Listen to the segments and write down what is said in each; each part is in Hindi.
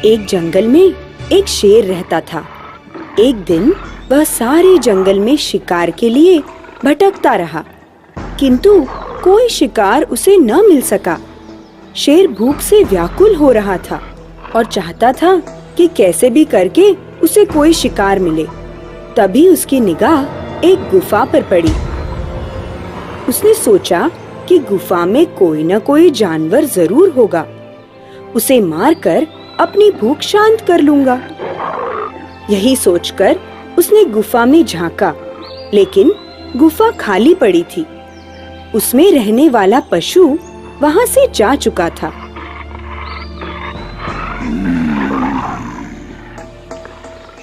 एक जंगल में एक शेर रहता था। एक दिन वह सारे जंगल में शिकार के लिए भटकता रहा, किंतु कोई शिकार उसे न मिल सका। शेर भूख से व्याकुल हो रहा था और चाहता था कि कैसे भी करके उसे कोई शिकार मिले। तभी उसकी निगाह एक गुफा पर पड़ी। उसने सोचा कि गुफा में कोई न कोई जानवर जरूर होगा, उसे मारकर अपनी भूख शांत कर लूंगा। यही सोचकर उसने गुफा में झांका, लेकिन गुफा खाली पड़ी थी। उसमें रहने वाला पशु वहां से जा चुका था।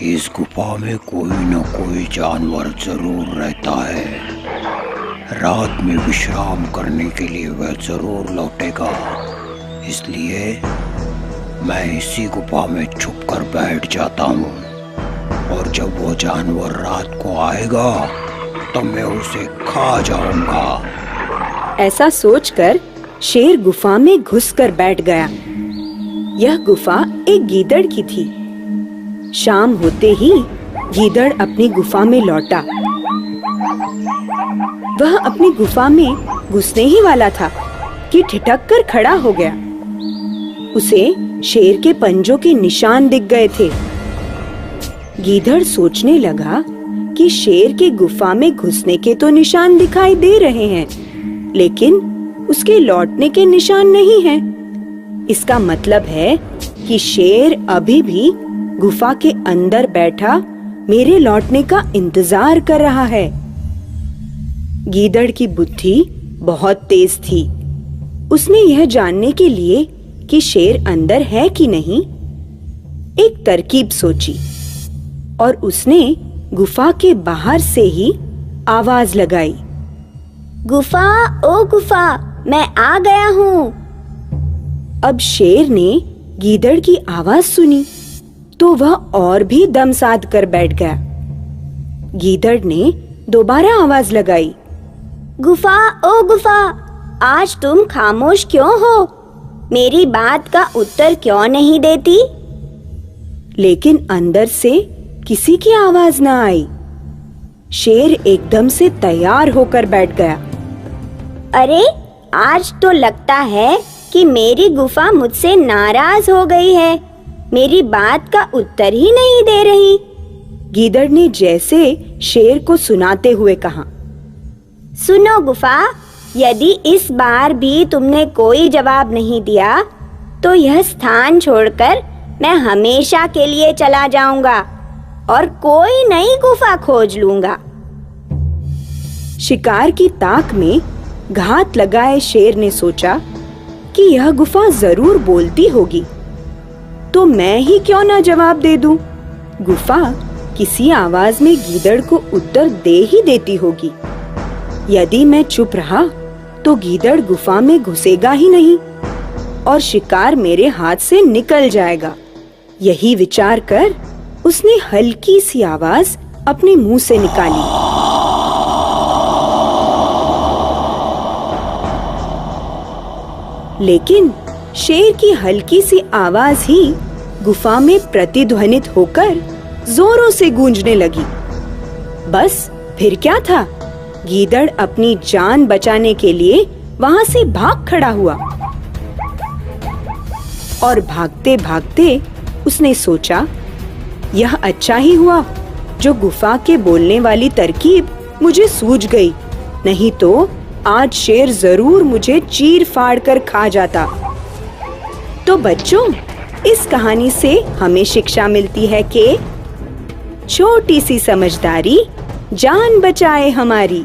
इस गुफा में कोई न कोई जानवर जरूर रहता है। रात में विश्राम करने के लिए वह जरूर लौटेगा, इसलिए मैं इसी गुफा में छुपकर बैठ जाता हूँ, और जब वो जानवर रात को आएगा तब मैं उसे खा जाऊंगा। ऐसा सोचकर शेर गुफा में घुसकर बैठ गया। यह गुफा एक गीदड़ की थी। शाम होते ही गीदड़ अपनी गुफा में लौटा। वह अपनी गुफा में घुसने ही वाला था कि ठिठक कर खड़ा हो गया। उसे शेर के पंजों के निशान दिख गए थे। गीदड़ सोचने लगा कि शेर के गुफा में घुसने के तो निशान दिखाई दे रहे हैं, लेकिन उसके लौटने के निशान नहीं हैं। इसका मतलब है कि शेर अभी भी गुफा के अंदर बैठा मेरे लौटने का इंतजार कर रहा है। गीदड़ की बुद्धि बहुत तेज थी। उसने यह जानने के लिए कि शेर अंदर है कि नहीं, एक तरकीब सोची और उसने गुफा के बाहर से ही आवाज लगाई, गुफा, ओ गुफा, मैं आ गया हूँ। अब शेर ने गीदड़ की आवाज सुनी तो वह और भी दम साध कर बैठ गया। गीदड़ ने दोबारा आवाज लगाई, गुफा, ओ गुफा, आज तुम खामोश क्यों हो? मेरी बात का उत्तर क्यों नहीं देती? लेकिन अंदर से किसी की आवाज न आई। शेर एकदम से तैयार होकर बैठ गया। अरे, आज तो लगता है कि मेरी गुफा मुझसे नाराज हो गई है। मेरी बात का उत्तर ही नहीं दे रही। गीदड़ ने जैसे शेर को सुनाते हुए कहा, सुनो गुफा, यदि इस बार भी तुमने कोई जवाब नहीं दिया तो यह स्थान छोड़कर मैं हमेशा के लिए चला जाऊंगा और कोई नई गुफा खोज लूंगा। शिकार की ताक में घात लगाए शेर ने सोचा कि यह गुफा जरूर बोलती होगी, तो मैं ही क्यों ना जवाब दे दूं। गुफा किसी आवाज में गीदड़ को उत्तर दे ही देती होगी। यदि मैं चुप रहा तो गीदड़ गुफा में घुसेगा ही नहीं और शिकार मेरे हाथ से निकल जाएगा। यही विचार कर उसने हल्की सी आवाज अपने मुंह से निकाली, लेकिन शेर की हल्की सी आवाज ही गुफा में प्रतिध्वनित होकर जोरों से गूंजने लगी। बस फिर क्या था, गीदड़ अपनी जान बचाने के लिए वहां से भाग खड़ा हुआ और भागते भागते उसने सोचा, यह अच्छा ही हुआ जो गुफा के बोलने वाली तरकीब मुझे सूझ गई, नहीं तो आज शेर जरूर मुझे चीर फाड़ कर खा जाता। तो बच्चों, इस कहानी से हमें शिक्षा मिलती है कि छोटी सी समझदारी जान बचाए हमारी।